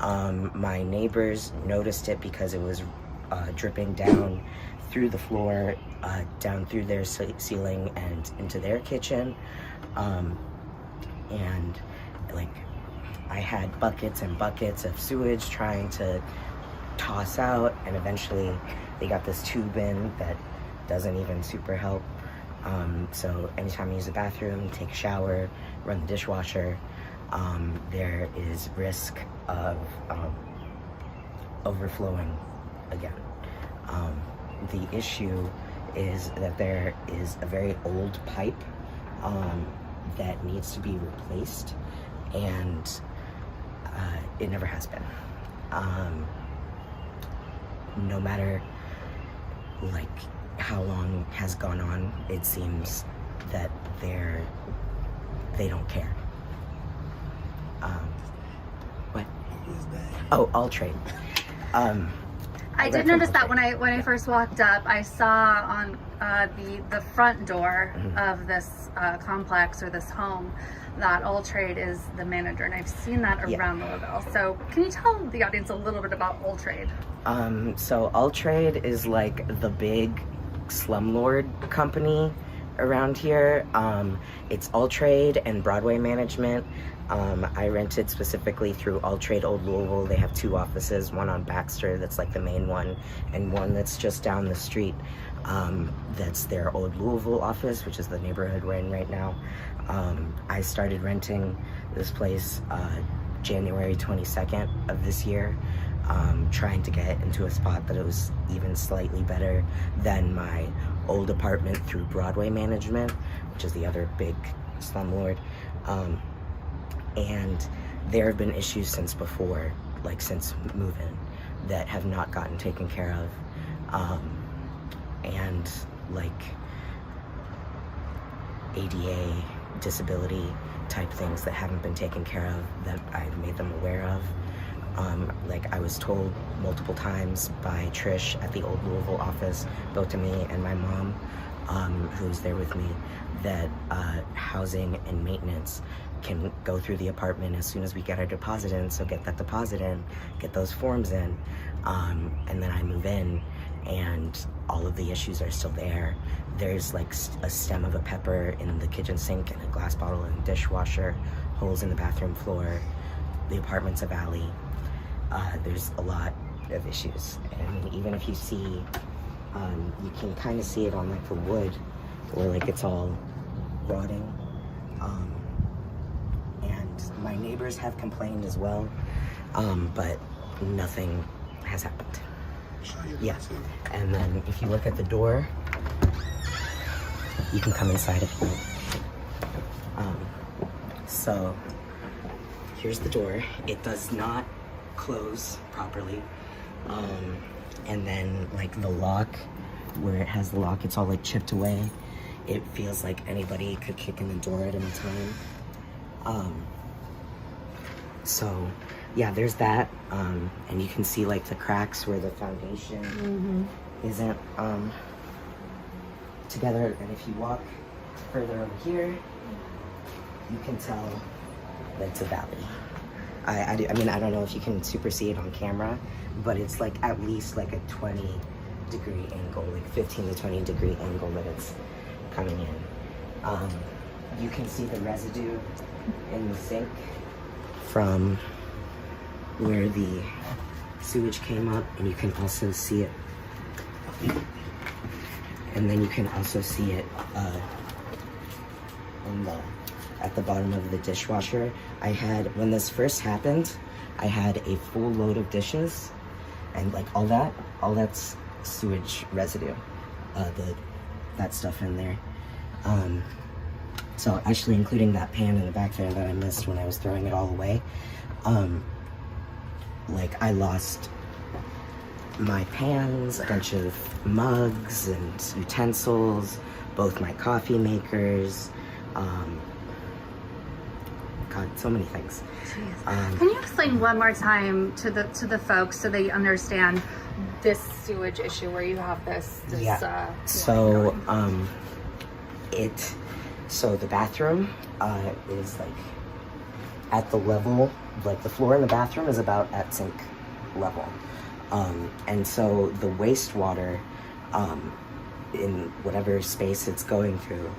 My neighbors noticed it because it was dripping down through the floor, down through their ceiling and into their kitchen. And like, I had buckets and buckets of sewage trying to toss out, and eventually they got this tube in that doesn't even super help. So anytime you use the bathroom, take a shower, run the dishwasher, there is risk of overflowing again. The issue is that there is a very old pipe that needs to be replaced, and it never has been. No matter like how long has gone on, it seems that they don't care. What? Oh, all trade. I did notice that when I first walked up, I saw on the front door of this complex or this home that All Trade is the manager, and I've seen that around Louisville. So can you tell the audience a little bit about All Trade? So All Trade is like the big slumlord company around here. It's All Trade and Broadway Management. I rented specifically through All Trade Old Louisville. They have 2 offices, one on Baxter, that's like the main one, and one that's just down the street. That's their Old Louisville office, which is the neighborhood we're in right now. I started renting this place January 22nd of this year, trying to get into a spot that it was even slightly better than my old apartment through Broadway Management, which is the other big slumlord. And there have been issues since before, like since move-in, that have not gotten taken care of. And like ADA, disability type things that haven't been taken care of that I've made them aware of. Like I was told multiple times by Trish at the Old Louisville office, both to me and my mom, who's there with me, that housing and maintenance can go through the apartment as soon as we get our deposit in. So get that deposit in, get those forms in, and then I move in, and all of the issues are still there. There's like a stem of a pepper in the kitchen sink and a glass bottle in the dishwasher, holes in the bathroom floor. The apartment's a valley. There's a lot of issues. And even if you see, you can kind of see it on like the wood, where like it's all rotting. And my neighbors have complained as well, but nothing has happened. Yeah, and then if you look at the door, you can come inside if you want. So here's the door. It does not close properly. And then like the lock, where it has the lock, it's all like chipped away. It feels like anybody could kick in the door at any time. So yeah, there's that. And you can see like the cracks where the foundation isn't together. And if you walk further over here, you can tell that it's a valley. I mean, I don't know if you can super see it on camera, but it's like at least like a 20-degree angle, like 15 to 20 degree angle that it's coming in. You can see the residue in the sink from where the sewage came up, and you can also see it. And then you can also see it at the bottom of the dishwasher. When this first happened, I had a full load of dishes, and like all that's sewage residue, that stuff in there. So actually including that pan in the back there that I missed when I was throwing it all away, like I lost my pans, a bunch of mugs and utensils, both my coffee makers, God, so many things. Can you explain one more time to the folks so they understand this sewage issue where you have this so so the bathroom is like at the level, like the floor in the bathroom is about at sink level. And so the wastewater, in whatever space it's going through,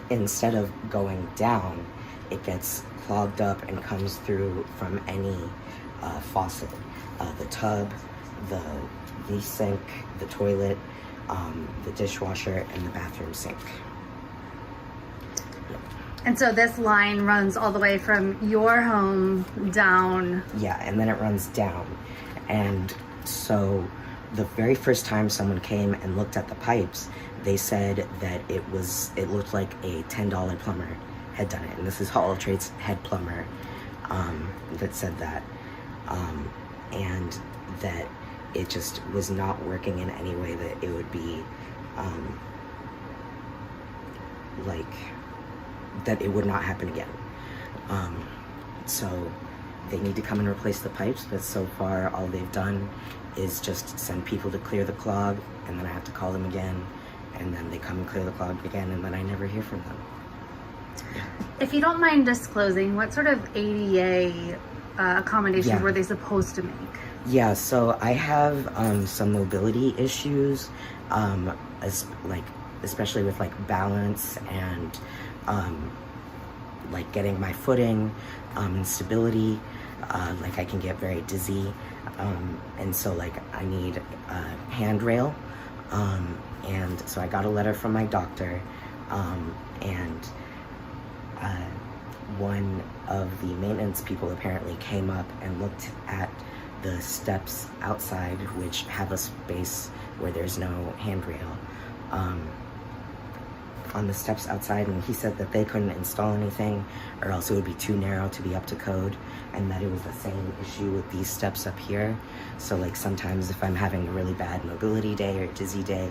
instead of going down, it gets clogged up and comes through from any faucet. The tub, the sink, the toilet, the dishwasher, and the bathroom sink. And so this line runs all the way from your home down. Yeah, and then it runs down. And so the very first time someone came and looked at the pipes, they said that it looked like a $10 plumber had done it. And this is Hall of Trade's head plumber that said that. And that it just was not working in any way that it would be that it would not happen again. So they need to come and replace the pipes, but so far all they've done is just send people to clear the clog, and then I have to call them again, and then they come and clear the clog again, and then I never hear from them. If you don't mind disclosing, what sort of ADA accommodations were they supposed to make? Yeah, so I have some mobility issues, especially with like balance and like getting my footing and stability. Like I can get very dizzy, and so like I need a handrail, and so I got a letter from my doctor, and one of the maintenance people apparently came up and looked at the steps outside, which have a space where there's no handrail, on the steps outside, and he said that they couldn't install anything or else it would be too narrow to be up to code, and that it was the same issue with these steps up here. So like sometimes if I'm having a really bad mobility day or dizzy day,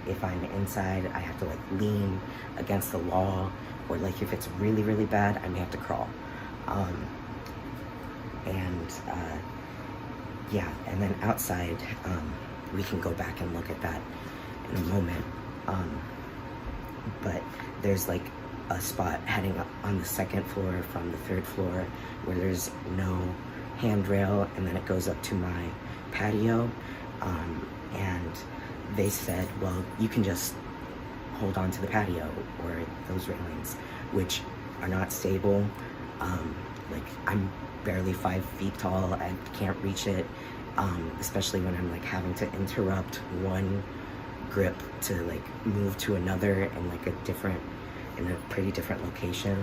if I'm inside, I have to like lean against the wall, or like if it's really, really bad, I may have to crawl. And then outside, we can go back and look at that in a moment. But there's like a spot heading up on the second floor from the third floor where there's no handrail, and then it goes up to my patio. And they said, well, you can just hold on to the patio or those railings, which are not stable. Like I'm barely 5 feet tall. I can't reach it, especially when I'm like having to interrupt one grip to like move to another in like in a pretty different location.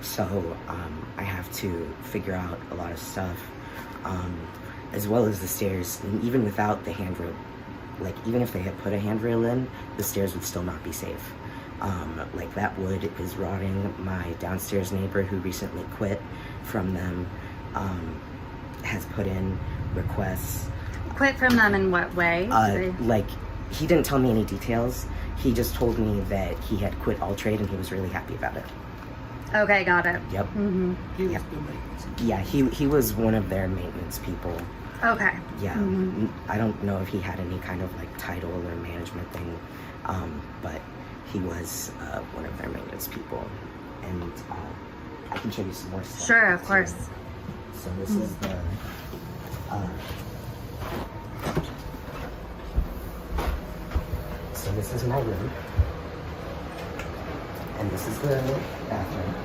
So I have to figure out a lot of stuff, as well as the stairs. And even without the handrail, like even if they had put a handrail in, the stairs would still not be safe. Like that wood is rotting. My downstairs neighbor, who recently quit from them, has put in requests. Quit from them in what way? Like, he didn't tell me any details. He just told me that he had quit All Trade and he was really happy about it. Okay, got it. Yep. Mm-hmm. He was the maintenance. Yeah, he was one of their maintenance people. Okay. Yeah. Mm-hmm. I don't know if he had any kind of like title or management thing, but he was one of their maintenance people. And I can show you some more stuff. Sure, of course. So this is the so this is my room, and this is the bathroom.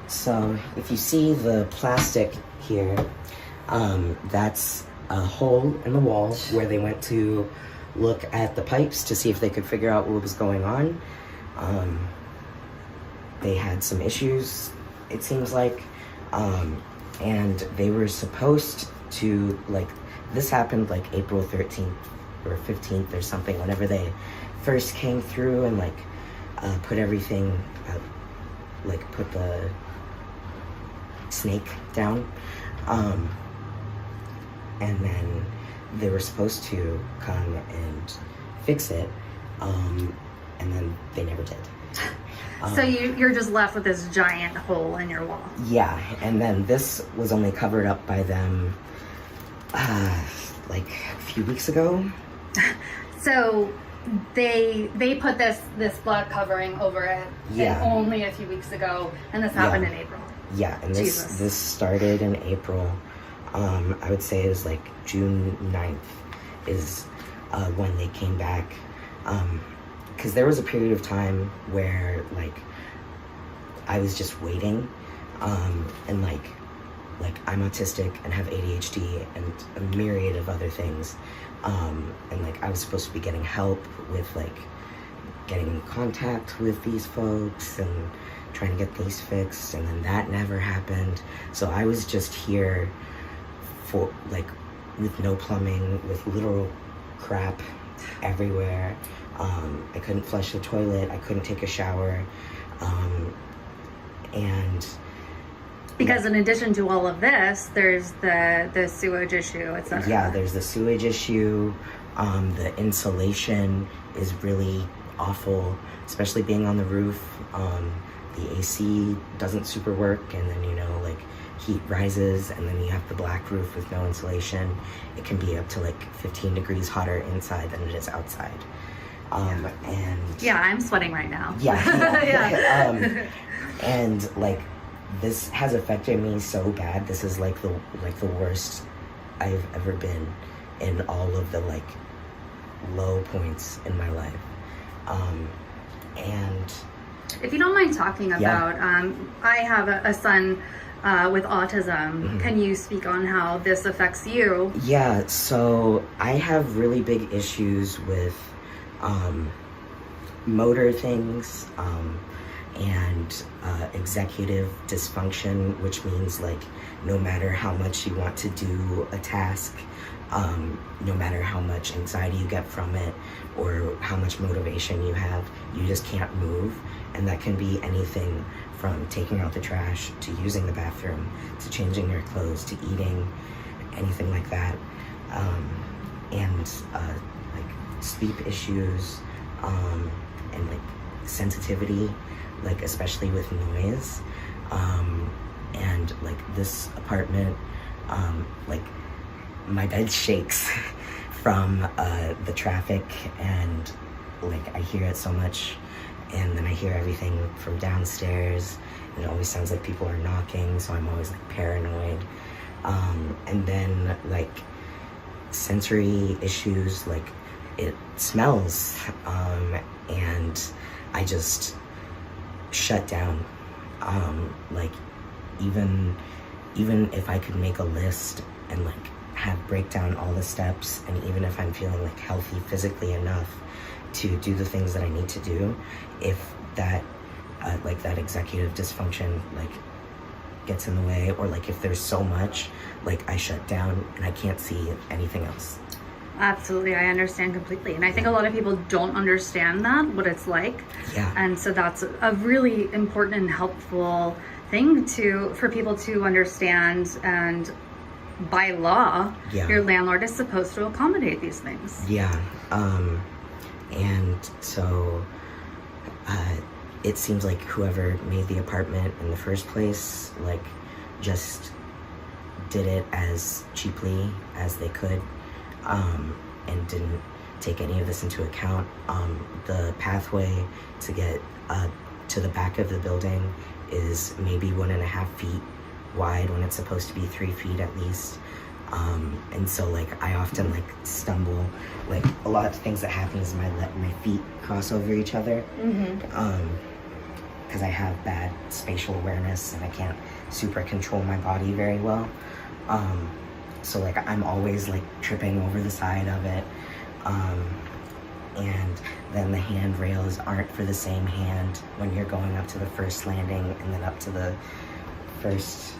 So if you see the plastic here, that's a hole in the wall where they went to look at the pipes to see if they could figure out what was going on. They had some issues, it seems like, and they were supposed to, like, this happened like April 13th or 15th or something, whenever they first came through and like put everything, like put the snake down, and then they were supposed to come and fix it, and then they never did. So you're just left with this giant hole in your wall. Yeah, and then this was only covered up by them like a few weeks ago. So they put this blood covering over it only a few weeks ago, and this happened in April. Yeah, and this started in April. I would say it was like June 9th is when they came back. Because there was a period of time where like I was just waiting, and like I'm autistic and have ADHD and a myriad of other things, and like I was supposed to be getting help with like getting in contact with these folks and trying to get these fixed, and then that never happened. So I was just here for like with no plumbing, with literal crap everywhere. I couldn't flush the toilet, I couldn't take a shower, and because in addition to all of this, there's the sewage issue, etc. Yeah, there's the sewage issue. The insulation is really awful, especially being on the roof. The AC doesn't super work, and then, you know, like heat rises, and then you have the black roof with no insulation. It can be up to like 15 degrees hotter inside than it is outside. And yeah, I'm sweating right now. Yeah. And like this has affected me so bad. This is like the worst I've ever been in all of the like low points in my life. And if you don't mind talking about, I have a son with autism. Mm-hmm. Can you speak on how this affects you? Yeah, so I have really big issues with motor things, and executive dysfunction, which means like no matter how much you want to do a task, no matter how much anxiety you get from it or how much motivation you have, you just can't move. And that can be anything from taking out the trash to using the bathroom to changing your clothes to eating, anything like that. And like sleep issues, and like sensitivity, like especially with noise. And like this apartment, like my bed shakes from the traffic, and like I hear it so much, and then I hear everything from downstairs, and it always sounds like people are knocking, so I'm always like paranoid. And then like sensory issues, like it smells, and I just shut down. Like even if I could make a list and like break down all the steps, and even if I'm feeling like healthy physically enough to do the things that I need to do, if that like that executive dysfunction like gets in the way, or like if there's so much, like I shut down and I can't see anything else. Absolutely, I understand completely, and I think a lot of people don't understand that, what it's like. Yeah. And so that's a really important and helpful thing for people to understand. And by law, your landlord is supposed to accommodate these things. Yeah. And so it seems like whoever made the apartment in the first place, like just did it as cheaply as they could, and didn't take any of this into account. The pathway to get to the back of the building is maybe 1.5 feet wide when it's supposed to be 3 feet at least. And so like I often like stumble, like a lot of things that happen is my feet cross over each other, because I have bad spatial awareness and I can't super control my body very well. So like I'm always like tripping over the side of it, and then the handrails aren't for the same hand when you're going up to the first landing and then up to the first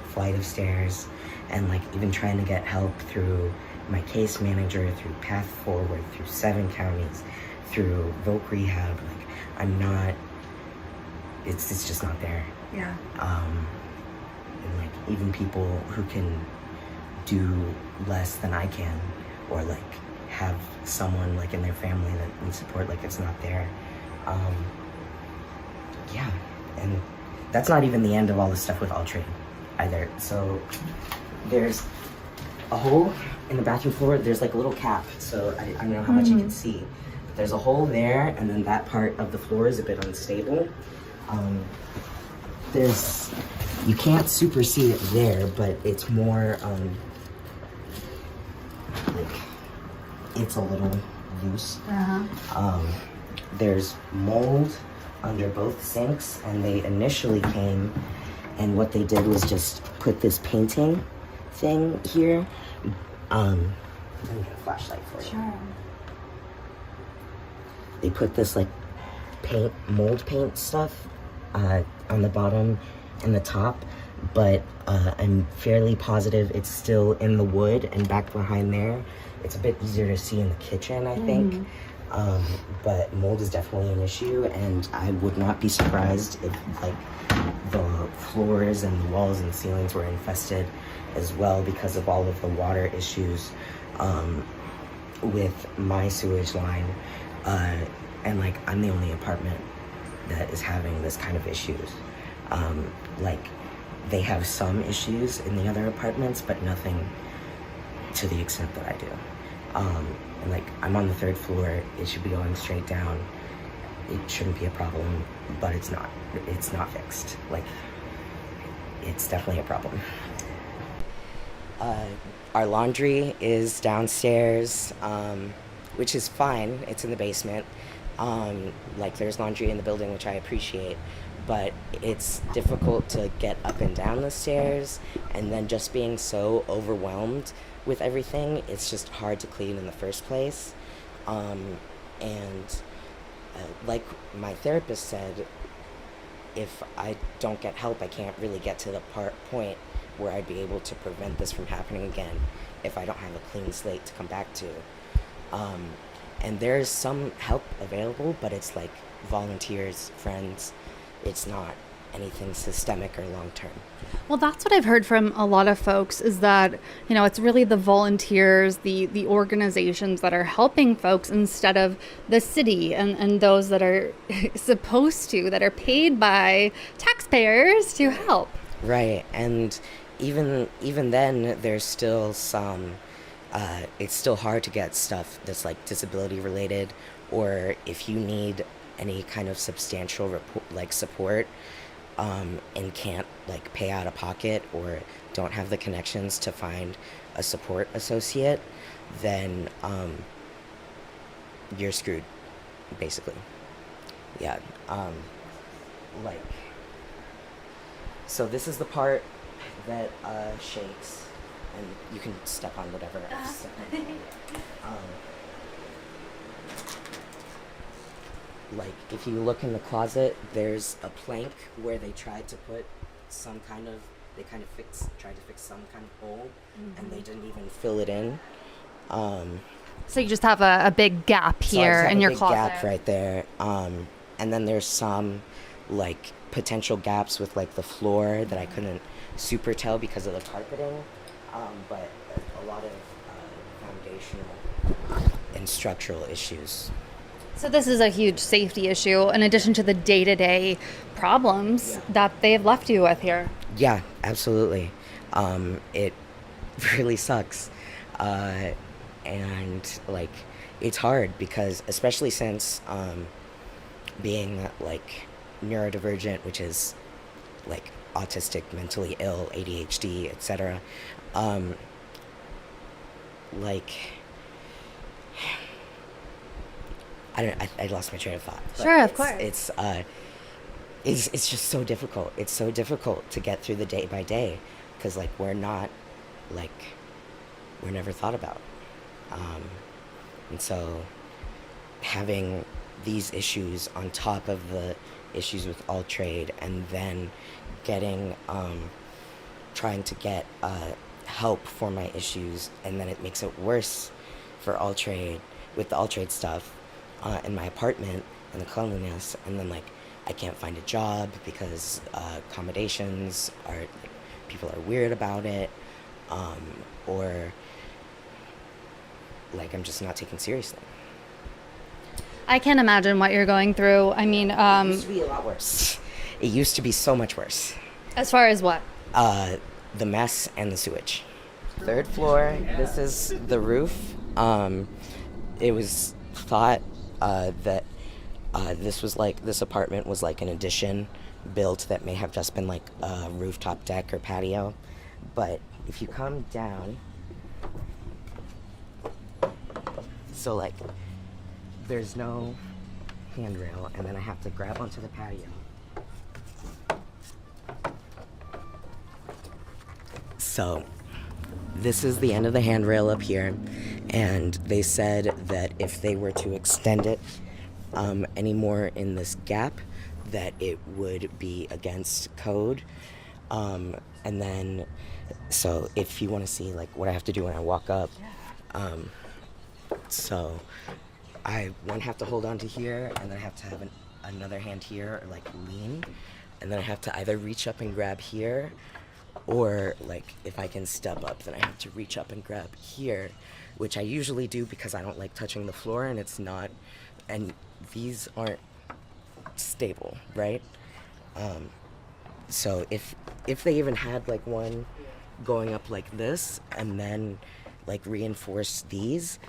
flight of stairs. And like even trying to get help through my case manager, through Path Forward, through 7 counties, through Voc Rehab, like I'm not, it's just not there. Yeah. And like even people who can do less than I can, or like have someone like in their family that needs support, like it's not there. Yeah, and that's not even the end of all the stuff with All Trade either. So there's a whole in the bathroom floor, there's like a little cap, so I don't know how much you can see. But there's a hole there, and then that part of the floor is a bit unstable. You can't super see it there, but it's more, like, it's a little loose. There's mold under both sinks, and they initially came, and what they did was just put this painting thing here. Let me get a flashlight for you. Sure. They put this like mold paint stuff on the bottom and the top, but I'm fairly positive it's still in the wood and back behind there. It's a bit easier to see in the kitchen, I think. But mold is definitely an issue, and I would not be surprised if like the floors and the walls and ceilings were infested as well because of all of the water issues with my sewage line. And like, I'm the only apartment that is having this kind of issues. Like, they have some issues in the other apartments, but nothing to the extent that I do. And like, I'm on the 3rd floor, it should be going straight down. It shouldn't be a problem, but it's not fixed. Like, it's definitely a problem. Our laundry is downstairs, which is fine. It's in the basement. Like, there's laundry in the building, which I appreciate, but it's difficult to get up and down the stairs, and then just being so overwhelmed with everything, it's just hard to clean in the first place. Like my therapist said, if I don't get help, I can't really get to the point where I'd be able to prevent this from happening again if I don't have a clean slate to come back to. And there's some help available, but it's like volunteers, friends. It's not anything systemic or long-term. Well, that's what I've heard from a lot of folks, is that, you know, it's really the volunteers, the organizations that are helping folks instead of the city and those that are supposed to, that are paid by taxpayers to help. Right, and even then, there's still some, it's still hard to get stuff that's like disability related, or if you need any kind of substantial support, and can't like pay out of pocket or don't have the connections to find a support associate, then you're screwed, basically. Yeah. Like, so this is the part that shakes, and you can step on whatever else. Like, if you look in the closet, there's a plank where they tried to put some kind of, tried to fix some kind of hole, and they didn't even fill it in. So you just have a big gap here in your closet. So I just have a big gap right there. And then there's some, like, potential gaps with, like, the floor that I couldn't super tell because of the carpeting, but a lot of foundational and structural issues. So this is a huge safety issue, in addition to the day-to-day problems that they've left you with here. Yeah, absolutely. It really sucks. And, like, it's hard because, especially since being, like, neurodivergent, which is, like, autistic, mentally ill, ADHD, etc., like... I lost my train of thought. Sure, of course. It's just so difficult. It's so difficult to get through the day by day because, like, we're never thought about. And so having these issues on top of the issues with all trade, and then trying to get help for my issues, and then it makes it worse for all trade with the all trade stuff. In my apartment and the cleanliness, and then like I can't find a job because accommodations are, like, people are weird about it, or like I'm just not taken seriously. I can't imagine what you're going through. I mean, it used to be a lot worse. It used to be so much worse. As far as what? The mess and the sewage. Third floor. This is the roof. It was thought that this apartment was like an addition built that may have just been like a rooftop deck or patio. But if you come down, so like there's no handrail, and then I have to grab onto the patio. So this is the end of the handrail up here, and they said that if they were to extend it any more in this gap, that it would be against code. And then, so if you want to see like what I have to do when I walk up, so one have to hold on to here, and then I have to have another hand here, or like lean, and then I have to either reach up and grab here, or like if I can step up, then I have to reach up and grab here, which I usually do because I don't like touching the floor, and it's not, and these aren't stable, right? So if they even had like one going up like this and then like reinforce these,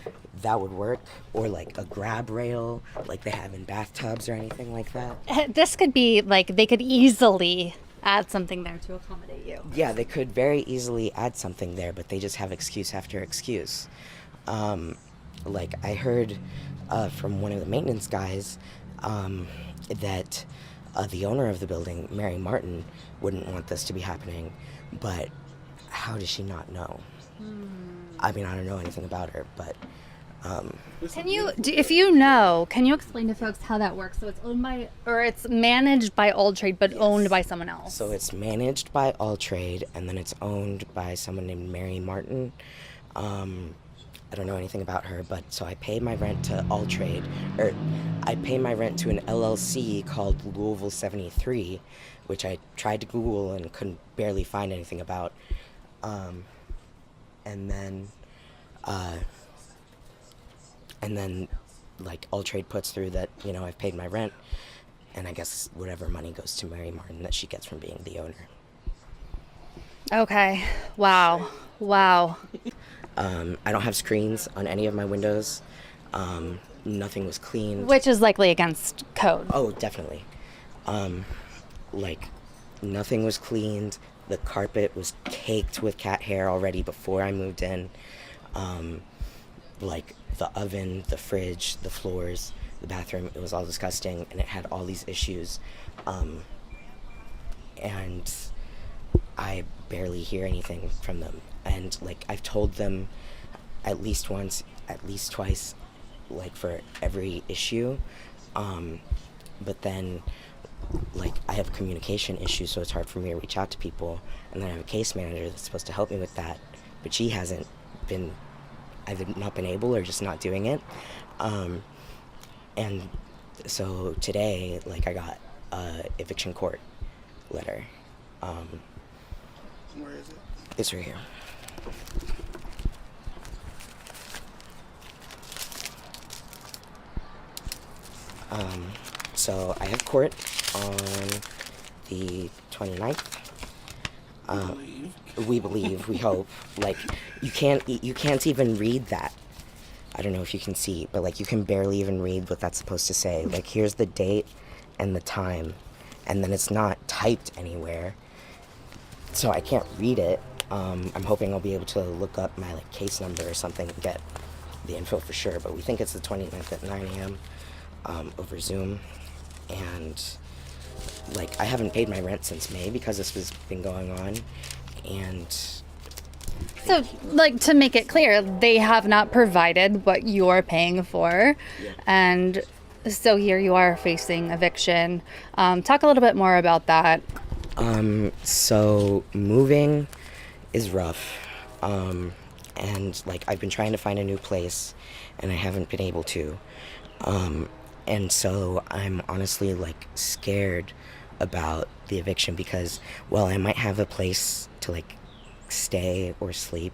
that would work. Or like a grab rail like they have in bathtubs or anything like that. This could be like, they could easily add something there to accommodate you. Yeah, they could very easily add something there, but they just have excuse after excuse. Like I heard from one of the maintenance guys that the owner of the building, Mary Martin, wouldn't want this to be happening, but how does she not know? I mean, I don't know anything about her, but can you, if you know, can you explain to folks how that works? So it's owned by, or it's managed by All Trade, but owned by someone else. So it's managed by All Trade, and then it's owned by someone named Mary Martin. I don't know anything about her, but so I pay my rent to All Trade, or I pay my rent to an LLC called Louisville 73, which I tried to Google and couldn't barely find anything about. And then like All Trade puts through that, you know, I've paid my rent, and I guess whatever money goes to Mary Martin that she gets from being the owner. Okay. Wow. I don't have screens on any of my windows. Nothing was cleaned. Which is likely against code. Oh, definitely. Like, nothing was cleaned. The carpet was caked with cat hair already before I moved in. Like, the oven, the fridge, the floors, the bathroom, it was all disgusting, and it had all these issues. And I barely hear anything from them. And, like, I've told them at least once, at least twice, like, for every issue. But then, like, I have communication issues, so it's hard for me to reach out to people. And then I have a case manager that's supposed to help me with that, but she hasn't been, either not been able or just not doing it. And so today, like, I got a eviction court letter. Where is it? It's right here. So I have court on the 29th. We believe, we hope. Like, you can't even read that. I don't know if you can see, but like you can barely even read what that's supposed to say. Like, here's the date and the time, and then it's not typed anywhere, so I can't read it. I'm hoping I'll be able to look up my like case number or something and get the info for sure, but we think it's the 29th at 9 a.m. Over Zoom. And like, I haven't paid my rent since May because this has been going on. And so, like, to make it clear, they have not provided what you're paying for. Yeah. And so here you are facing eviction. Talk a little bit more about that. So moving is rough. And like, I've been trying to find a new place and I haven't been able to. And so I'm honestly like scared about the eviction because, well, I might have a place to like stay or sleep.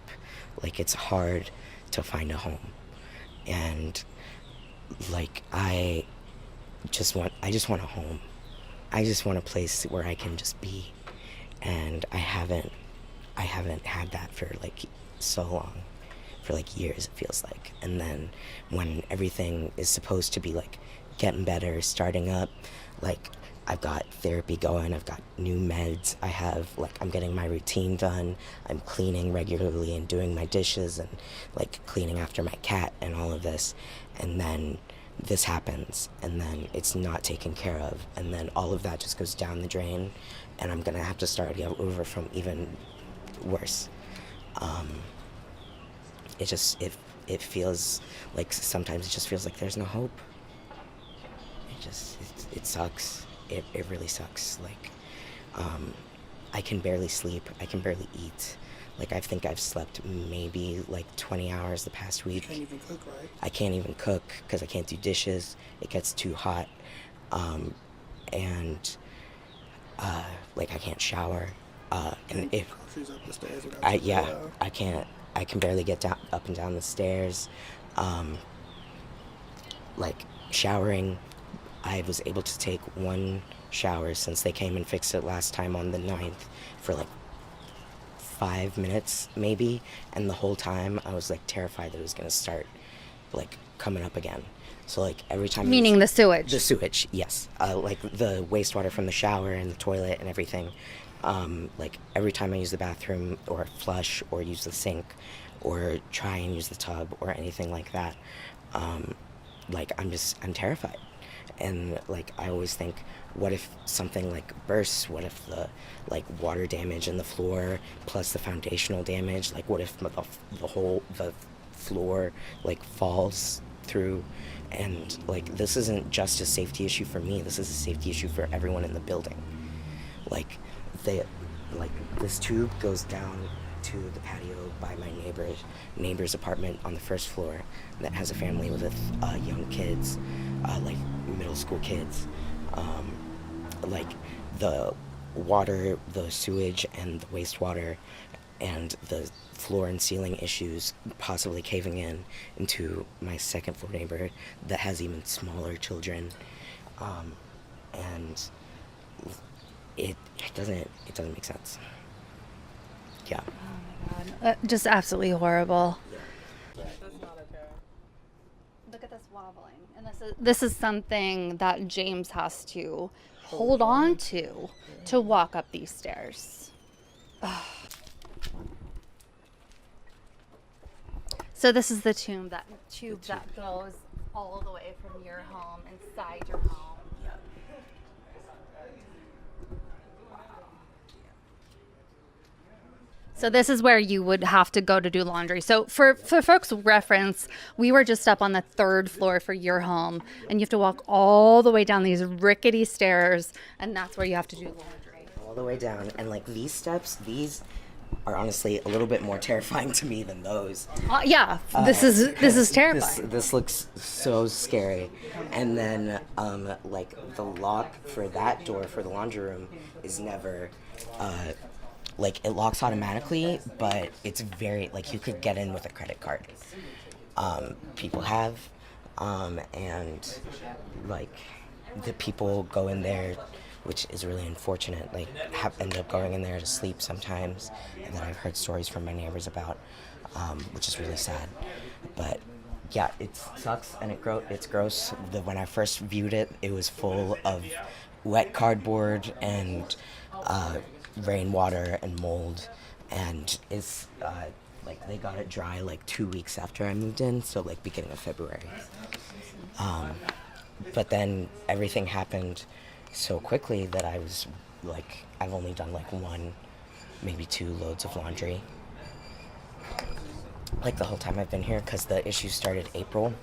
Like, it's hard to find a home. And like, I just want a home. I just want a place where I can just be. And I haven't had that for like so long, for like years it feels like. And then when everything is supposed to be like getting better, starting up, like I've got therapy going, I've got new meds, I'm getting my routine done, I'm cleaning regularly and doing my dishes and like cleaning after my cat and all of this, and then this happens, and then it's not taken care of, and then all of that just goes down the drain, and I'm gonna have to start over from even worse. It feels like sometimes it just feels like there's no hope. It sucks. It really sucks. Like, I can barely sleep. I can barely eat. Like, I think I've slept maybe like 20 hours the past week. You can't even cook, right? I can't even cook because I can't do dishes. It gets too hot. And like I can't shower. And if She's up the stairs without I can't. I can barely get down, up and down the stairs. Like showering, I was able to take one shower since they came and fixed it last time on the 9th for like 5 minutes maybe, and the whole time I was like terrified that it was gonna start like coming up again. So like every time Meaning the sewage. The sewage, yes. Like the wastewater from the shower and the toilet and everything. Like every time I use the bathroom or flush or use the sink or try and use the tub or anything like that, like I'm terrified. And like I always think, what if something like bursts? What if the like water damage in the floor plus the foundational damage? Like what if the floor like falls through? And like this isn't just a safety issue for me. This is a safety issue for everyone in the building. Like this tube goes down to the patio by my neighbor's apartment on the first floor that has a family with young kids, like middle school kids. Like the water, the sewage and the wastewater and the floor and ceiling issues possibly caving into my second floor neighborhood that has even smaller children. And it doesn't make sense. Yeah. Oh my God. Just absolutely horrible. That's not okay. Look at this wobbling. And this is something that James has to hold on to walk up these stairs. Ugh. So this is the tube that goes all the way from your home inside your home. So this is where you would have to go to do laundry. So for folks' reference, we were just up on the 3rd floor for your home, and you have to walk all the way down these rickety stairs, and that's where you have to do laundry. All the way down, and like these steps, these are honestly a little bit more terrifying to me than those. Yeah, this is terrifying. This looks so scary. And then like the lock for that door for the laundry room is never like it locks automatically, but it's very like you could get in with a credit card. People have, and like the people go in there, which is really unfortunate. Like end up going in there to sleep sometimes, and that I've heard stories from my neighbors about, which is really sad. But yeah, it sucks and it's gross. When I first viewed it, it was full of wet cardboard and rainwater and mold, and it's like they got it dry like 2 weeks after I moved in, so like beginning of February. But then everything happened so quickly that I was like, I've only done like 1, maybe 2 loads of laundry like the whole time I've been here, because the issue started April,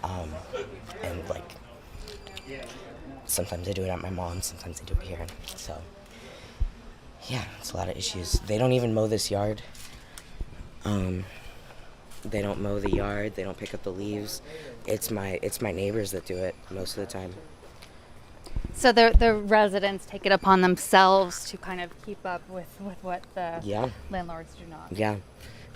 and like sometimes I do it at my mom's, sometimes I do it here, so yeah, it's a lot of issues. They don't even mow this yard. They don't mow the yard. They don't pick up the leaves. It's my neighbors that do it most of the time. So the residents take it upon themselves to kind of keep up with what the landlords do not. Yeah,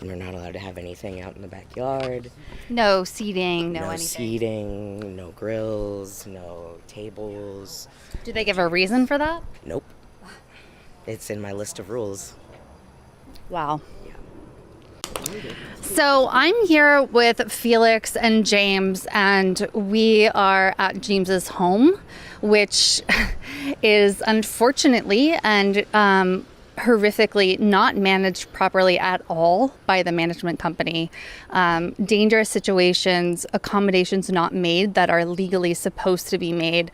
and we're not allowed to have anything out in the backyard. No seating, no anything. Seating, no grills, no tables. Do they give a reason for that? Nope. It's in my list of rules. Wow. Yeah. So I'm here with Felix and James, and we are at James's home, which is unfortunately and horrifically not managed properly at all by the management company. Dangerous situations, accommodations not made that are legally supposed to be made.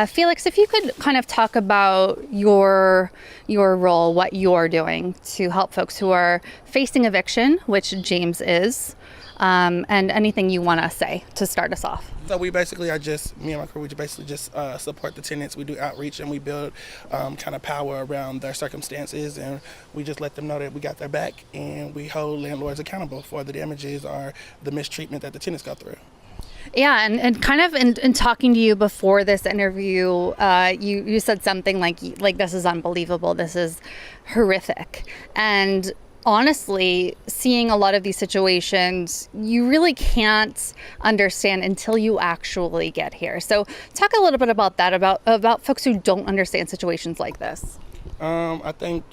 Felix, if you could kind of talk about your role, what you're doing to help folks who are facing eviction, which James is, and anything you want to say to start us off. So we basically are just, me and my crew, we basically just support the tenants. We do outreach and we build kind of power around their circumstances, and we just let them know that we got their back, and we hold landlords accountable for the damages or the mistreatment that the tenants go through. Yeah, and kind of in talking to you before this interview, you said something like this is unbelievable, this is horrific. And honestly, seeing a lot of these situations, you really can't understand until you actually get here. So talk a little bit about that, about folks who don't understand situations like this. I think,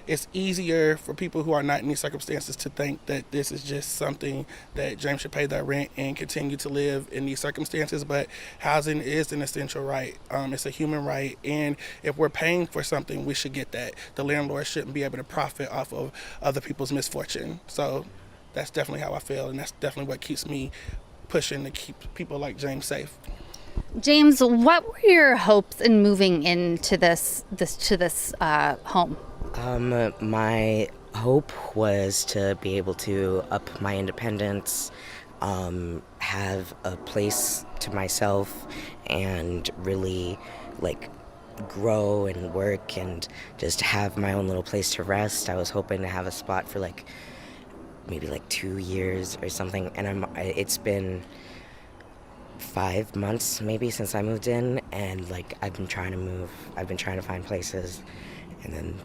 it's easier for people who are not in these circumstances to think that this is just something that James should pay their rent and continue to live in these circumstances. But housing is an essential right. It's a human right. And if we're paying for something, we should get that. The landlord shouldn't be able to profit off of other people's misfortune. So that's definitely how I feel. And that's definitely what keeps me pushing to keep people like James safe. James, what were your hopes in moving into this home? My hope was to be able to up my independence, have a place to myself, and really grow and work and just have my own little place to rest. I was hoping to have a spot for maybe 2 years or something, and it's been 5 months maybe since I moved in, and I've been trying to move. I've been trying to find places, and then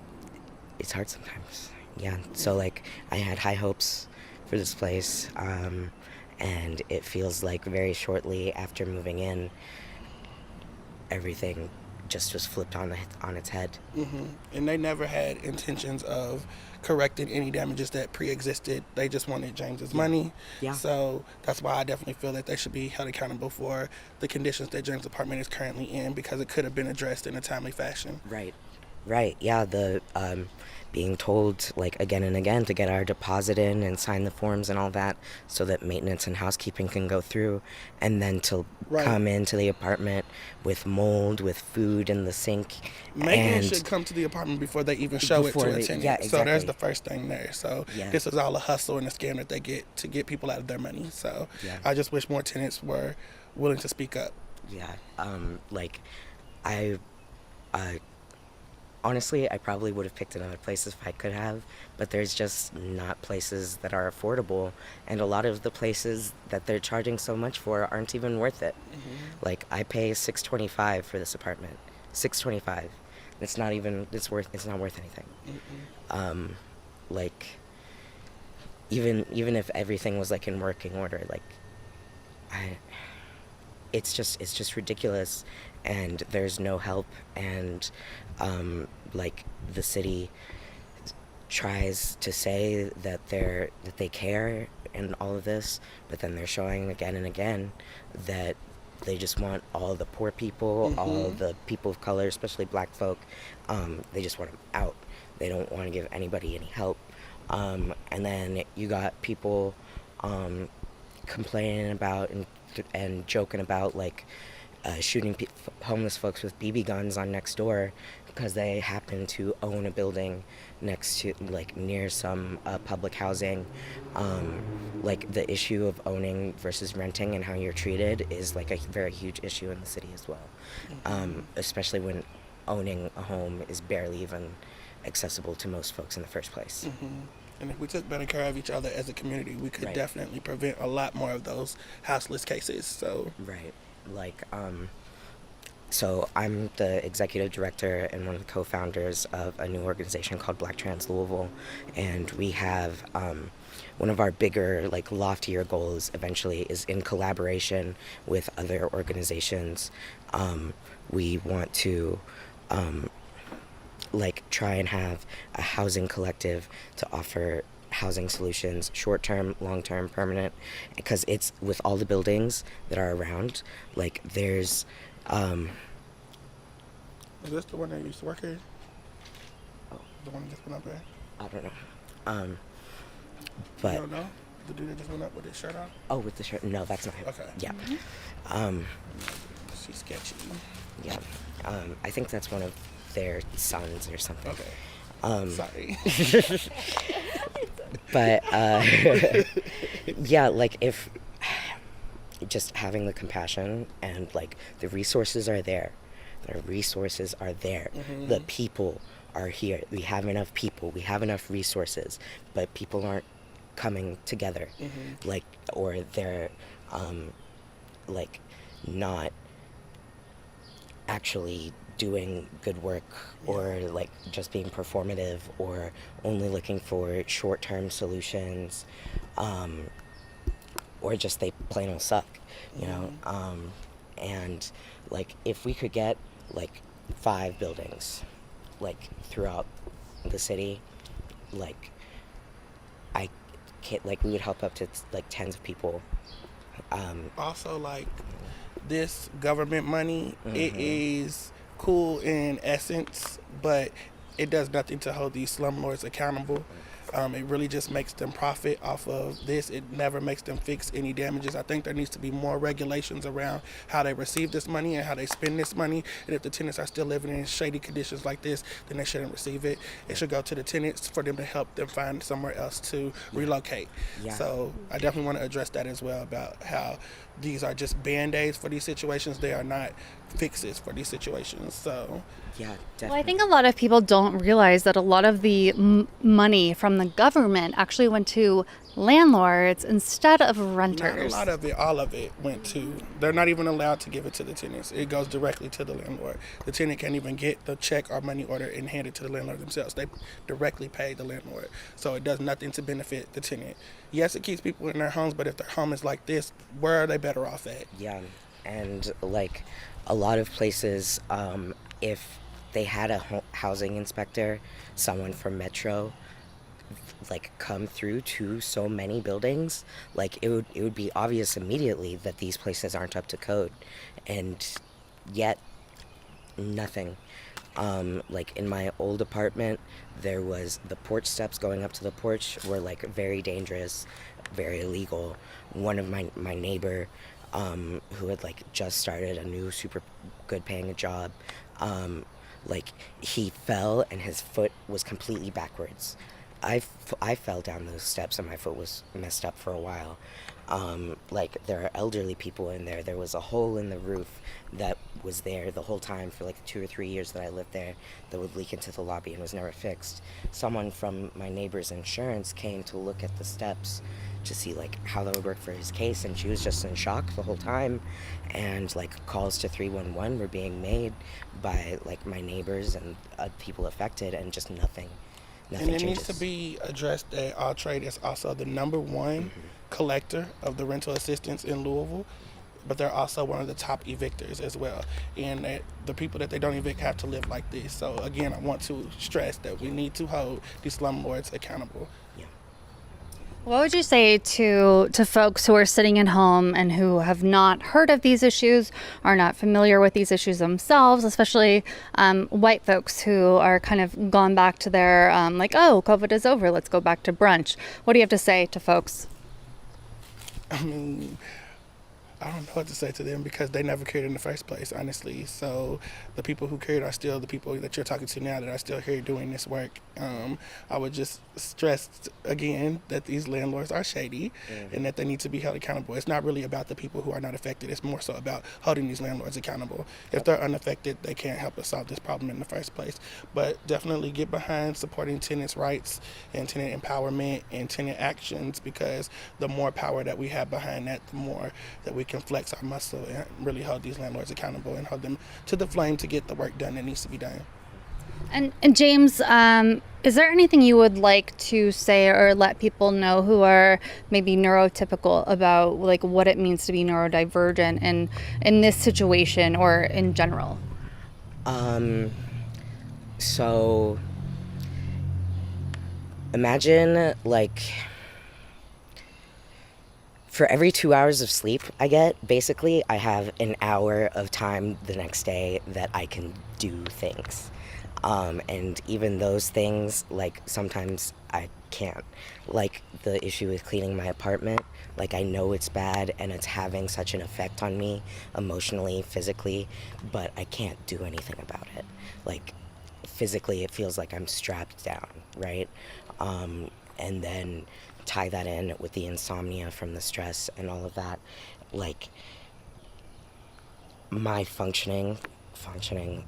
it's hard sometimes. Yeah, so I had high hopes for this place, and it feels like very shortly after moving in, everything just was flipped on its head. Mm-hmm. And they never had intentions of correcting any damages that pre-existed. They just wanted James's money. Yeah. So that's why I definitely feel that they should be held accountable for the conditions that James' apartment is currently in, because it could have been addressed in a timely fashion. Right. Yeah, the being told again and again to get our deposit in and sign the forms and all that so that maintenance and housekeeping can go through, and then to come into the apartment with mold, with food in the sink. Maintenance should come to the apartment before they even show it to a tenant. Yeah, exactly. So there's the first thing there. So This is all a hustle and a scam that they get to get people out of their money. So I just wish more tenants were willing to speak up. Yeah, honestly, I probably would have picked another place if I could have, but there's just not places that are affordable, and a lot of the places that they're charging so much for aren't even worth it. Mm-hmm. I pay $625 for this apartment. $625. It's not worth anything. Mm-hmm. Even if everything was in working order, it's just ridiculous, and there's no help, and the city tries to say that they care and all of this, but then they're showing again and again that they just want all the poor people, mm-hmm. all the people of color, especially black folk, they just want them out. They don't want to give anybody any help. And then you got people complaining about and joking about shooting homeless folks with BB guns on next door because they happen to own a building next to near some public housing. The issue of owning versus renting and how you're treated is a very huge issue in the city as well. Especially when owning a home is barely even accessible to most folks in the first place. Mm-hmm. And if we took better care of each other as a community, we could definitely prevent a lot more of those houseless cases. So So I'm the executive director and one of the co-founders of a new organization called Black Trans Louisville, and we have one of our bigger, loftier goals eventually is in collaboration with other organizations. We want to like try and have a housing collective to offer housing solutions, short-term, long-term, permanent, because it's with all the buildings that are around, like there's Is this the one that used to work here? Oh. The one that just went up there? I don't know. You don't know? The dude that just went up with his shirt on? Oh, with the shirt? No, that's not him. Okay. Yeah. She's sketchy. Yeah. I think that's one of their sons or something. Okay. Sorry. But yeah, like if just having the compassion and like the resources are there. The resources are there. Mm-hmm. The people are here. We have enough people. We have enough resources, but people aren't coming together. Mm-hmm. Like, or they're like not actually doing good work, or like just being performative, or only looking for short-term solutions, or just they plain old suck, you know. And like if we could get like 5 buildings like throughout the city, like I can't, like we would help up to like tens of people. Also, like this government money, Mm-hmm. it is cool in essence, but it does nothing to hold these slumlords accountable. It really just makes them profit off of this. It never makes them fix any damages. I think there needs to be more regulations around how they receive this money and how they spend this money. And if the tenants are still living in shady conditions like this, then they shouldn't receive it. It should go to the tenants for them to help them find somewhere else to relocate. Yeah. So I definitely want to address that as well, about how these are just band-aids for these situations. They are not fixes for these situations. So Yeah, definitely. Well, I think a lot of people don't realize that a lot of the money from the government actually went to landlords instead of renters. not a lot of it, all of it went to, they're not even allowed to give it to the tenants. It goes directly to the landlord. The tenant can't even get the check or money order and hand it to the landlord themselves. They directly pay the landlord. So it does nothing to benefit the tenant. Yes, it keeps people in their homes, but if their home is like this, where are they better off at? Yeah, and like a lot of places, if they had a housing inspector, someone from Metro, like come through to so many buildings, like it would be obvious immediately that these places aren't up to code, and yet nothing. Like in my old apartment, there was the porch steps going up to the porch were like very dangerous, very illegal. One of my neighbor, who had like just started a new super good paying job, like he fell and his foot was completely backwards. I fell down those steps and my foot was messed up for a while. Like there are elderly people in there. There was a hole in the roof that was there the whole time for like 2 or 3 years that I lived there that would leak into the lobby and was never fixed. Someone from my neighbor's insurance came to look at the steps to see like how that would work for his case, and she was just in shock the whole time, and like calls to 311 were being made by like my neighbors and people affected, and just nothing And it changes. needs to be addressed that All Trade is also the number one collector of the rental assistance in Louisville, but they're also one of the top evictors as well. And that the people that they don't evict have to live like this. So again, I want to stress that we need to hold these slumlords accountable. Yeah. What would you say to folks who are sitting at home and who have not heard of these issues, are not familiar with these issues themselves, especially white folks who are kind of gone back to their, like, oh, COVID is over, let's go back to brunch. What do you have to say to folks? I mean, I don't know what to say to them because they never cared in the first place, honestly. So the people who cared are still the people that you're talking to now that are still here doing this work. I would just stress again that these landlords are shady and that they need to be held accountable. It's not really about the people who are not affected. It's more so about holding these landlords accountable. If they're unaffected, they can't help us solve this problem in the first place. But definitely get behind supporting tenants' rights and tenant empowerment and tenant actions, because the more power that we have behind that, the more that we can flex our muscle and really hold these landlords accountable and hold them to the flame to get the work done that needs to be done. And James, is there anything you would like to say or let people know who are maybe neurotypical about like what it means to be neurodivergent in this situation or in general? So imagine, like, for every 2 hours of sleep I get, basically, I have an hour of time the next day that I can do things. And even those things, like, sometimes I can't. Like, the issue with cleaning my apartment, like, I know it's bad and it's having such an effect on me emotionally, physically, but I can't do anything about it. Like, physically, it feels like I'm strapped down, right? And then tie that in with the insomnia from the stress and all of that. Like, my functioning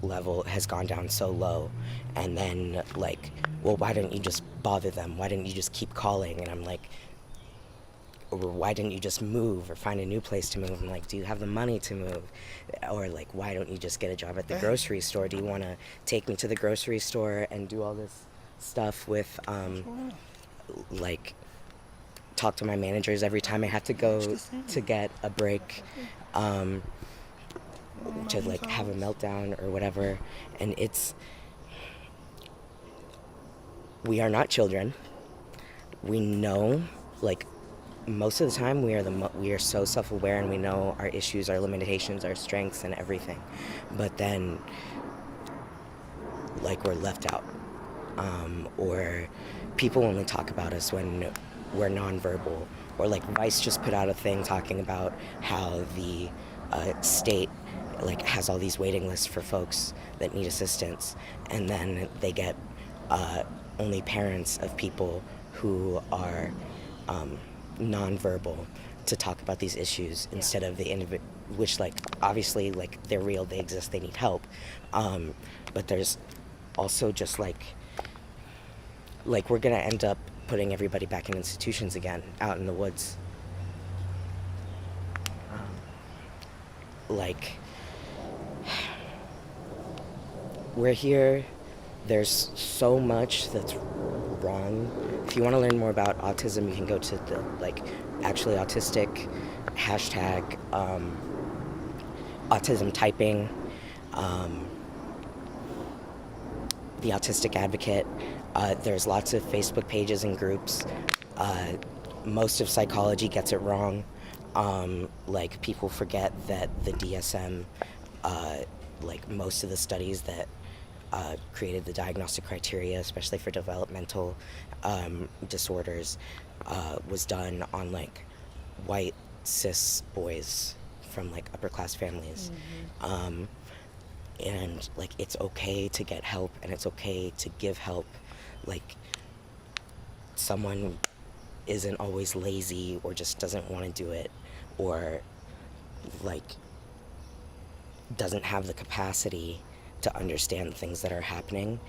level has gone down so low. And then, like, well, why didn't you just bother them? Why didn't you just keep calling? And I'm like, or why didn't you just move or find a new place to move? I'm like, do you have the money to move? Or, like, why don't you just get a job at the grocery store? Do you want to take me to the grocery store and do all this stuff with, like, talk to my managers every time I have to go to get a break, to, like, have a meltdown or whatever. And we are not children. We know, like, most of the time we are so self-aware, and we know our issues, our limitations, our strengths, and everything. But then, like, we're left out, or people only talk about us when we're nonverbal, or, like, Vice just put out a thing talking about how the state, like, has all these waiting lists for folks that need assistance, and then they get only parents of people who are nonverbal to talk about these issues instead of the which, like, obviously, like, they're real, they exist, they need help, but there's also just like we're gonna end up putting everybody back in institutions again, out in the woods. Like, we're here, there's so much that's wrong. If you want to learn more about autism, you can go to the, like, actually Autistic, hashtag autism typing, the Autistic Advocate. There's lots of Facebook pages and groups. Most of psychology gets it wrong. Like, people forget that the DSM, like, most of the studies that created the diagnostic criteria, especially for developmental disorders, was done on, like, white cis boys from, like, upper class families. Mm-hmm. And, like, it's okay to get help, and it's okay to give help. Like, someone isn't always lazy or just doesn't want to do it, or, like, doesn't have the capacity to understand the things that are happening.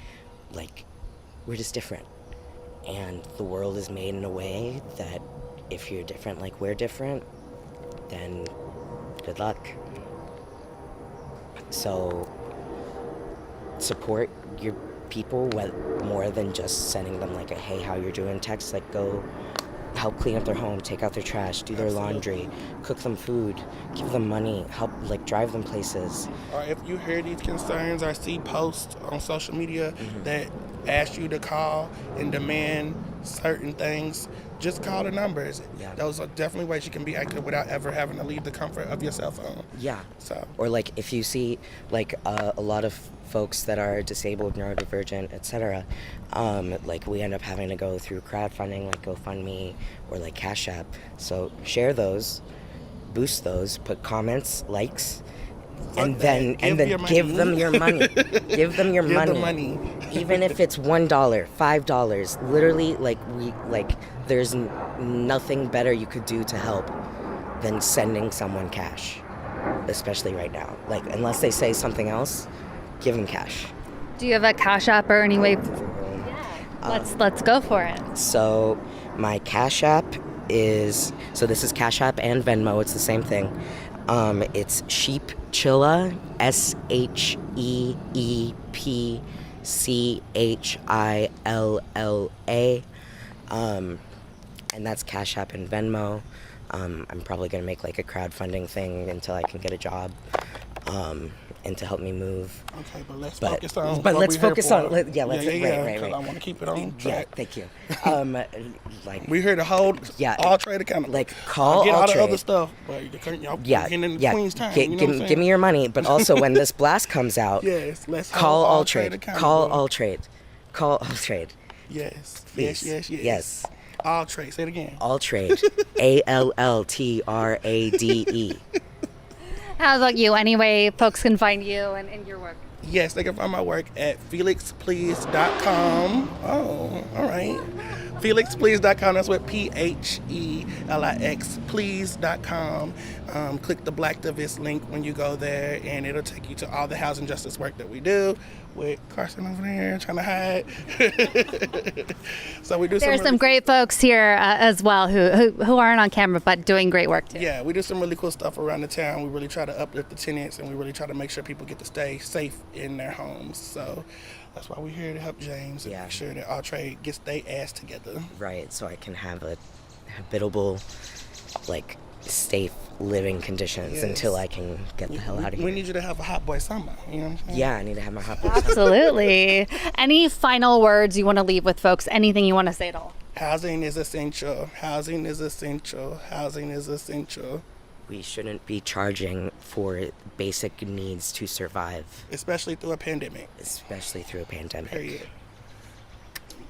Like, we're just different, and the world is made in a way that if you're different like we're different, then good luck. So support your people more than just sending them, like, a hey, how you're doing text. Like, go help clean up their home, take out their trash, do their laundry, cook them food, give them money, help, like, drive them places. Or if you hear these concerns or see posts on social media that ask you to call and demand certain things, just call the numbers. Yeah. Those are definitely ways you can be active without ever having to leave the comfort of your cell phone. Yeah. So. Or, like, if you see, like, a lot of folks that are disabled, neurodivergent, etc., like, we end up having to go through crowdfunding, like GoFundMe or, like, Cash App. So share those, boost those, put comments, likes, and then give them your money. Give them your money. Even if it's $1, $5, literally, like, there's nothing better you could do to help than sending someone cash, especially right now. Like, unless they say something else, give them cash. Do you have a Cash App or any way? Let's go for it. So my Cash App is, so this is Cash App and Venmo. It's the same thing. It's Sheepchilla, SHEEPCHILLA, and that's Cash App and Venmo. I'm probably gonna make, like, a crowdfunding thing until I can get a job. and to help me move. Okay, but let's focus on. But what let's we here focus for. on. Right. 'Cause I want to keep it on track. Yeah, thank you. Like We here to hold all trade accountable. Like call get all all trade. the other stuff, but y'all getting in the Queen's time. You know what I'm saying? Give me your money, but also when this blast comes out, yes, let's call hold all trade. accountable. Call all trade. Call all trade. Yes. Please. Yes. All trade. Say it again. All trade. ALLTRADE. How about you? Any way folks can find you and your work? Yes, they can find my work at felixplease.com. Oh, all right. FelixPlease.com. That's what PHELIX please.com. Click the Blacktivist link when you go there, and it'll take you to all the housing justice work that we do. With Carson over there trying to hide. So we do. There's some great folks here as well who aren't on camera but doing great work too. Yeah, we do some really cool stuff around the town. We really try to uplift the tenants, and we really try to make sure people get to stay safe in their homes. So that's why we're here to help James and make sure that all trade gets their ass together. Right, so I can have a habitable, like, safe living conditions until I can get the hell out of here. We need you to have a hot boy summer. You know what I'm saying? Yeah, I need to have my hot boy summer. Absolutely. Any final words you want to leave with folks? Anything you want to say at all? Housing is essential. Housing is essential. Housing is essential. We shouldn't be charging for basic needs to survive. Especially through a pandemic. Especially through a pandemic. Period.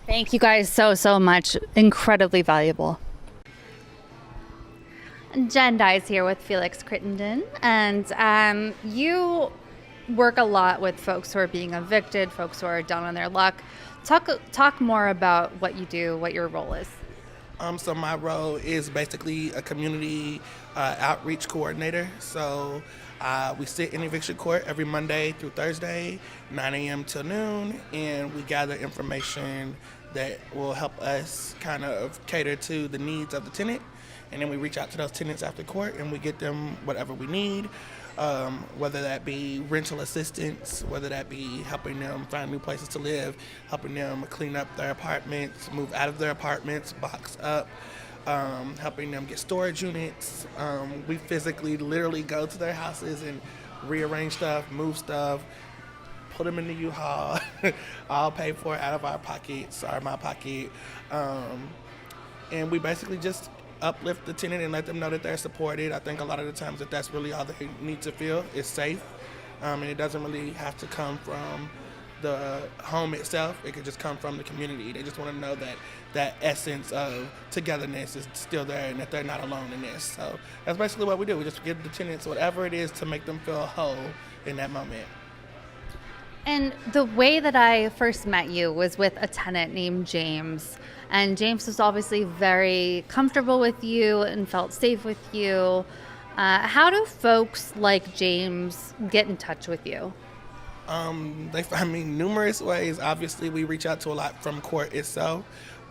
Thank you guys so much. Incredibly valuable. Jen Dyes here with Felix Crittenden, and you work a lot with folks who are being evicted, folks who are down on their luck. Talk more about what you do, what your role is. So my role is basically a community outreach coordinator. So we sit in eviction court every Monday through Thursday, 9 a.m. till noon, and we gather information that will help us kind of cater to the needs of the tenant. And then we reach out to those tenants after court and we get them whatever we need, whether that be rental assistance, whether that be helping them find new places to live, helping them clean up their apartments, move out of their apartments, box up, helping them get storage units. We physically literally go to their houses and rearrange stuff, move stuff, put them in the U-Haul, all paid for out of our pockets, or my pocket. And we basically just uplift the tenant and let them know that they're supported. I think a lot of the times that's really all they need to feel is safe. And it doesn't really have to come from the home itself. It could just come from the community. They just want to know that that essence of togetherness is still there and that they're not alone in this. So that's basically what we do. We just give the tenants whatever it is to make them feel whole in that moment. And the way that I first met you was with a tenant named James. And James was obviously very comfortable with you and felt safe with you. How do folks like James get in touch with you? They find me numerous ways. Obviously, we reach out to a lot from court itself,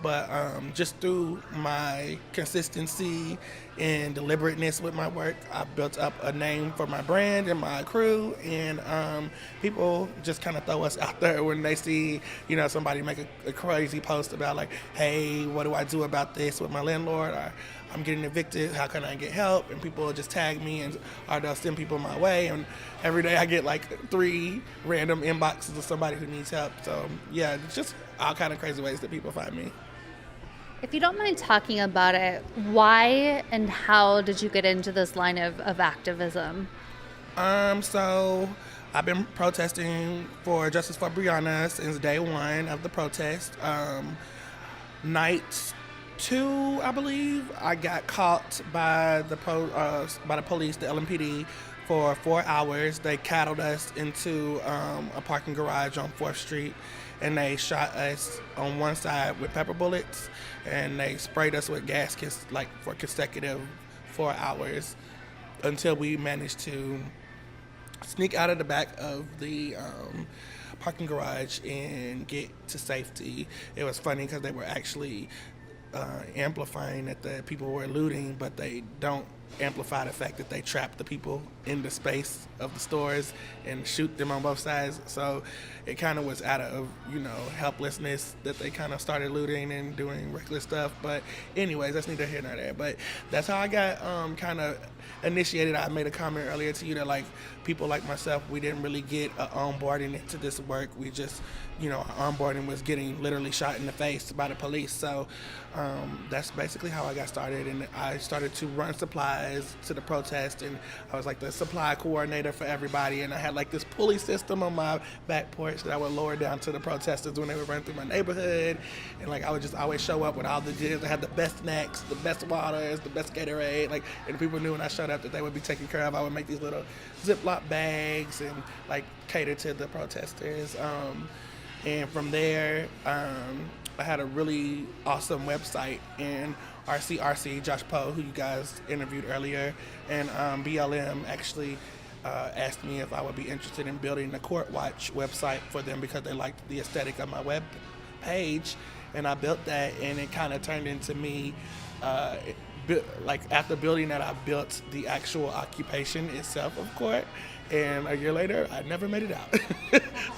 but just through my consistency and deliberateness with my work, I've built up a name for my brand and my crew, and people just kind of throw us out there when they see, somebody make a crazy post about like, hey, what do I do about this with my landlord? Or I'm getting evicted, how can I get help? And people will just tag me or they'll send people my way, and every day I get like 3 random inboxes of somebody who needs help. So yeah, it's just all kind of crazy ways that people find me. If you don't mind talking about it, why and how did you get into this line of activism? So I've been protesting for justice for Breonna since day one of the protest. Night 2, I believe, I got caught by the police, the LMPD, for 4 hours. They cattled us into a parking garage on 4th Street, and they shot us on one side with pepper bullets, and they sprayed us with gas for consecutive 4 hours until we managed to sneak out of the back of the parking garage and get to safety. It was funny because they were actually amplifying that the people were looting, but they don't amplify the fact that they trapped the people in the space of the stores and shoot them on both sides. So it kind of was out of, helplessness that they kind of started looting and doing reckless stuff. But anyways, that's neither here nor there. But that's how I got kind of initiated. I made a comment earlier to you that like people like myself, we didn't really get onboarding into this work. We just, our onboarding was getting literally shot in the face by the police. So that's basically how I got started. And I started to run supplies to the protest, and I was like the supply coordinator for everybody. And I had like this pulley system on my back porch that I would lower down to the protesters when they would run through my neighborhood. And like I would just always show up with all the goods. I had the best snacks, the best waters, the best Gatorade. Like, and people knew when I showed up that they would be taken care of. I would make these little Ziploc bags and like cater to the protesters. And from there, I had a really awesome website, and RCRC, Josh Poe, who you guys interviewed earlier, and BLM actually asked me if I would be interested in building a Court Watch website for them because they liked the aesthetic of my web page. And I built that, and it kind of turned into me, like after building that, I built the actual occupation itself of court. And a year later, I never made it out.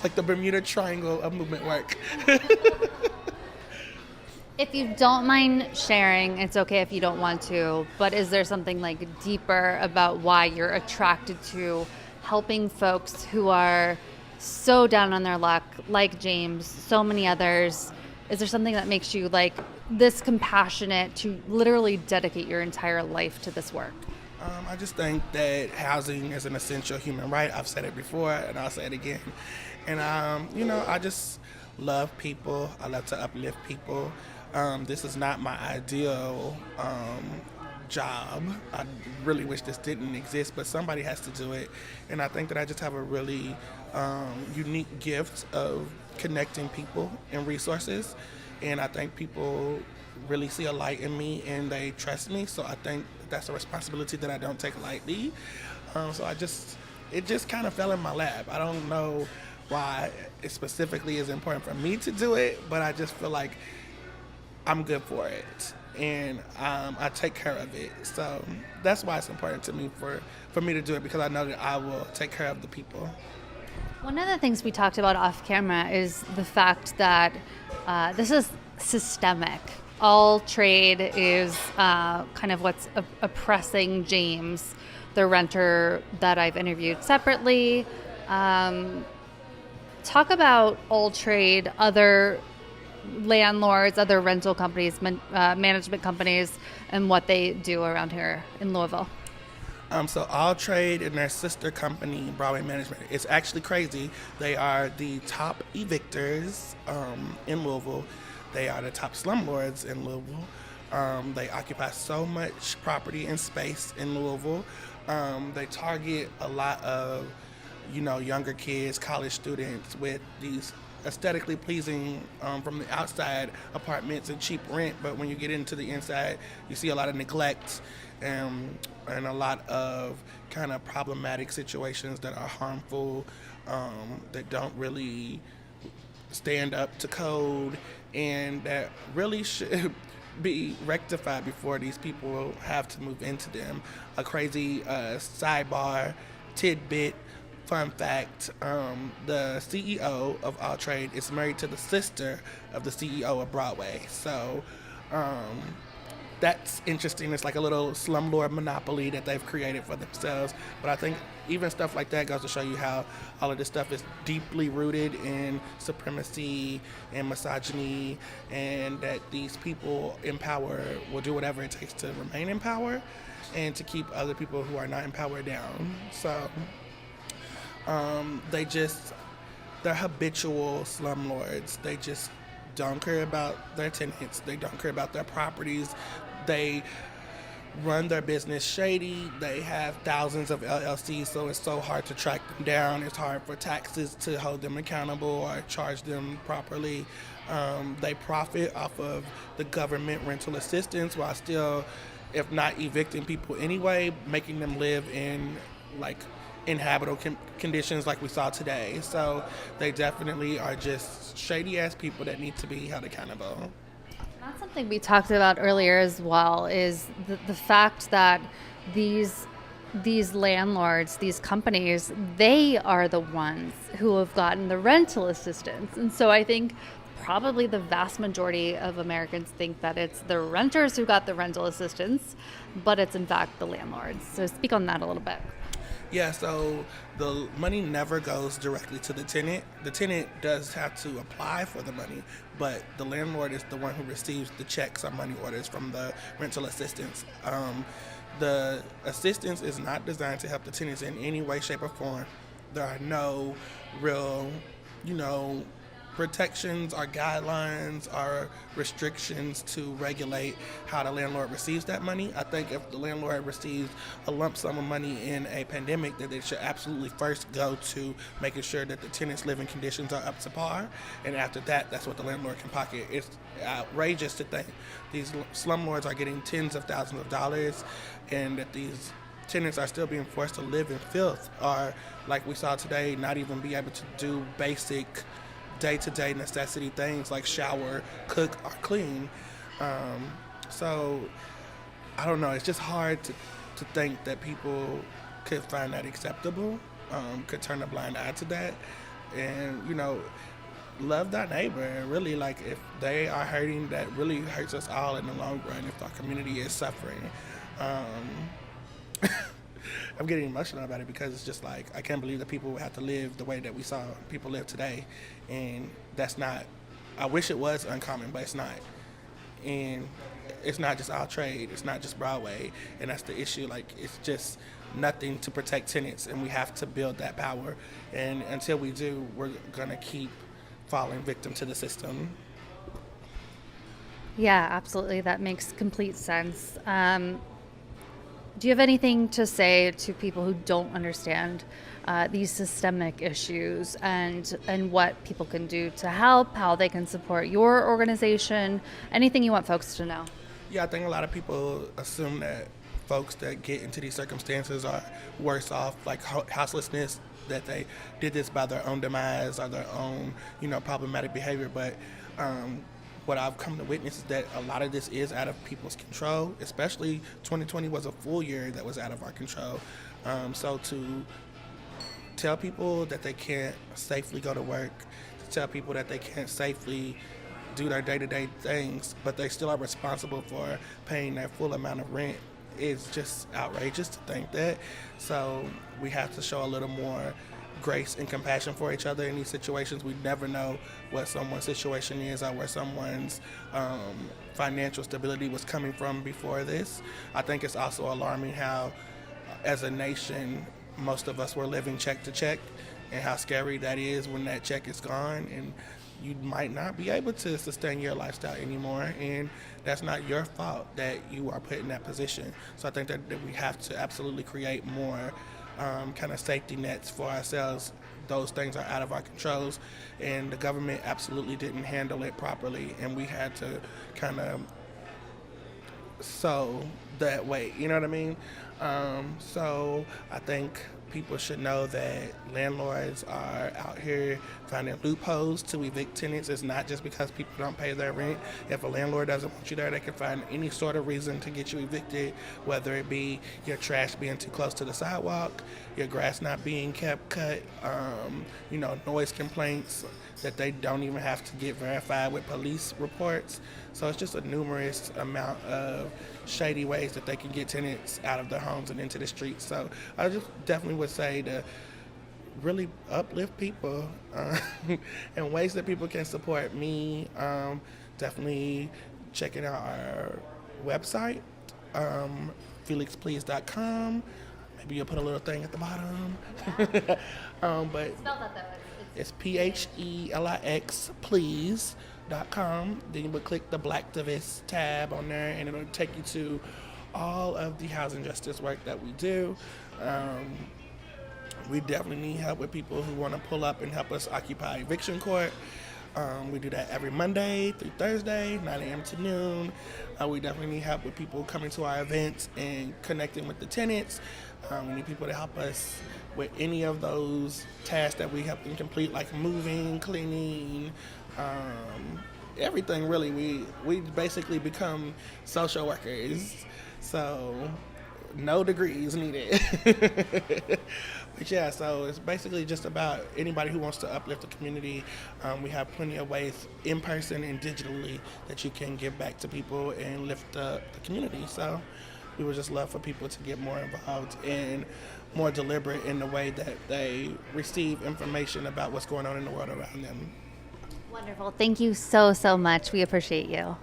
Like the Bermuda Triangle of movement work. If you don't mind sharing, it's okay if you don't want to, but is there something like deeper about why you're attracted to helping folks who are so down on their luck, like James, so many others? Is there something that makes you like this compassionate to literally dedicate your entire life to this work? I just think that housing is an essential human right. I've said it before, and I'll say it again. And, I just love people. I love to uplift people. This is not my ideal job. I really wish this didn't exist, but somebody has to do it. And I think that I just have a really unique gift of connecting people and resources. And I think people really see a light in me and they trust me. So I think that's a responsibility that I don't take lightly. So it just kind of fell in my lap. I don't know why it specifically is important for me to do it, but I just feel like I'm good for it, and I take care of it. So that's why it's important to me for me to do it, because I know that I will take care of the people. One of the things we talked about off camera is the fact that this is systemic. All trade is kind of what's oppressing James, the renter that I've interviewed separately. Talk about all trade, other landlords, other rental companies, management companies, and what they do around here in Louisville. So All Trade and their sister company, Broadway Management, it's actually crazy. They are the top evictors in Louisville. They are the top slumlords in Louisville. They occupy so much property and space in Louisville. They target a lot of, younger kids, college students with these aesthetically pleasing from the outside apartments and cheap rent, but when you get into the inside, you see a lot of neglect and a lot of kind of problematic situations that are harmful, that don't really stand up to code, and that really should be rectified before these people have to move into them. A crazy sidebar tidbit. Fun fact, the CEO of All Trade is married to the sister of the CEO of Broadway. So that's interesting. It's like a little slumlord monopoly that they've created for themselves. But I think even stuff like that goes to show you how all of this stuff is deeply rooted in supremacy and misogyny, and that these people in power will do whatever it takes to remain in power and to keep other people who are not in power down. So they're habitual slumlords. They just don't care about their tenants. They don't care about their properties. They run their business shady. They have thousands of LLCs, so it's so hard to track them down. It's hard for taxes to hold them accountable or charge them properly. They profit off of the government rental assistance while still, if not evicting people anyway, making them live in inhabitable conditions like we saw today. So they definitely are just shady ass people that need to be held accountable. That's something we talked about earlier as well, is the fact that these these landlords, these companies, they are the ones who have gotten the rental assistance. And so I think probably the vast majority of Americans think that it's the renters who got the rental assistance, but it's in fact the landlords. So speak on that a little bit. Yeah, so the money never goes directly to the tenant. The tenant does have to apply for the money, but the landlord is the one who receives the checks or money orders from the rental assistance. The assistance is not designed to help the tenants in any way, shape, or form. There are no real, protections or guidelines or restrictions to regulate how the landlord receives that money. I think if the landlord receives a lump sum of money in a pandemic, that they should absolutely first go to making sure that the tenants' living conditions are up to par, and after that, that's what the landlord can pocket. It's outrageous to think these slumlords are getting tens of thousands of dollars, and that these tenants are still being forced to live in filth, or like we saw today, not even be able to do basic day-to-day necessity things like shower, cook, or clean. So I don't know, it's just hard to think that people could find that acceptable, could turn a blind eye to that, and love thy neighbor. And really, like, if they are hurting, that really hurts us all in the long run if our community is suffering. I'm getting emotional about it because it's just like, I can't believe that people have to live the way that we saw people live today. And that's not, I wish it was uncommon, but it's not. And it's not just our trade, it's not just Broadway. And that's the issue. Like, it's just nothing to protect tenants, and we have to build that power. And until we do, we're gonna keep falling victim to the system. Yeah, absolutely. That makes complete sense. Do you have anything to say to people who don't understand these systemic issues and what people can do to help, how they can support your organization? Anything you want folks to know? Yeah, I think a lot of people assume that folks that get into these circumstances are worse off, like houselessness, that they did this by their own demise or their own, problematic behavior. But what I've come to witness is that a lot of this is out of people's control, especially 2020 was a full year that was out of our control. So to tell people that they can't safely go to work, to tell people that they can't safely do their day-to-day things, but they still are responsible for paying their full amount of rent, is just outrageous to think that. So we have to show a little more grace and compassion for each other in these situations. We never know what someone's situation is or where someone's financial stability was coming from before this. I think it's also alarming how, as a nation, most of us were living check to check, and how scary that is when that check is gone and you might not be able to sustain your lifestyle anymore, and that's not your fault that you are put in that position. So I think that we have to absolutely create more kind of safety nets for ourselves. Those things are out of our controls, and the government absolutely didn't handle it properly, and we had to kind of sow that way, you know what I mean? So I think people should know that landlords are out here finding loopholes to evict tenants. It's not just because people don't pay their rent. If a landlord doesn't want you there, they can find any sort of reason to get you evicted, whether it be your trash being too close to the sidewalk, your grass not being kept cut, noise complaints that they don't even have to get verified with police reports. So it's just a numerous amount of shady ways that they can get tenants out of their homes and into the streets. So I just definitely would say to really uplift people and ways that people can support me. Definitely checking out our website, felixplease.com. Maybe you'll put a little thing at the bottom. But Spell that though. it's PHELIX, please.com. Then you would click the Blacktivist tab on there, and it'll take you to all of the housing justice work that we do. We definitely need help with people who want to pull up and help us occupy eviction court. We do that every Monday through Thursday, 9 a.m. to noon. We definitely need help with people coming to our events and connecting with the tenants. We need people to help us with any of those tasks that we help them complete, like moving, cleaning, everything really. We basically become social workers. So no degrees needed. But yeah, so it's basically just about anybody who wants to uplift the community. We have plenty of ways in person and digitally that you can give back to people and lift the community. So we would just love for people to get more involved and more deliberate in the way that they receive information about what's going on in the world around them. Wonderful. Thank you so, so much. We appreciate you.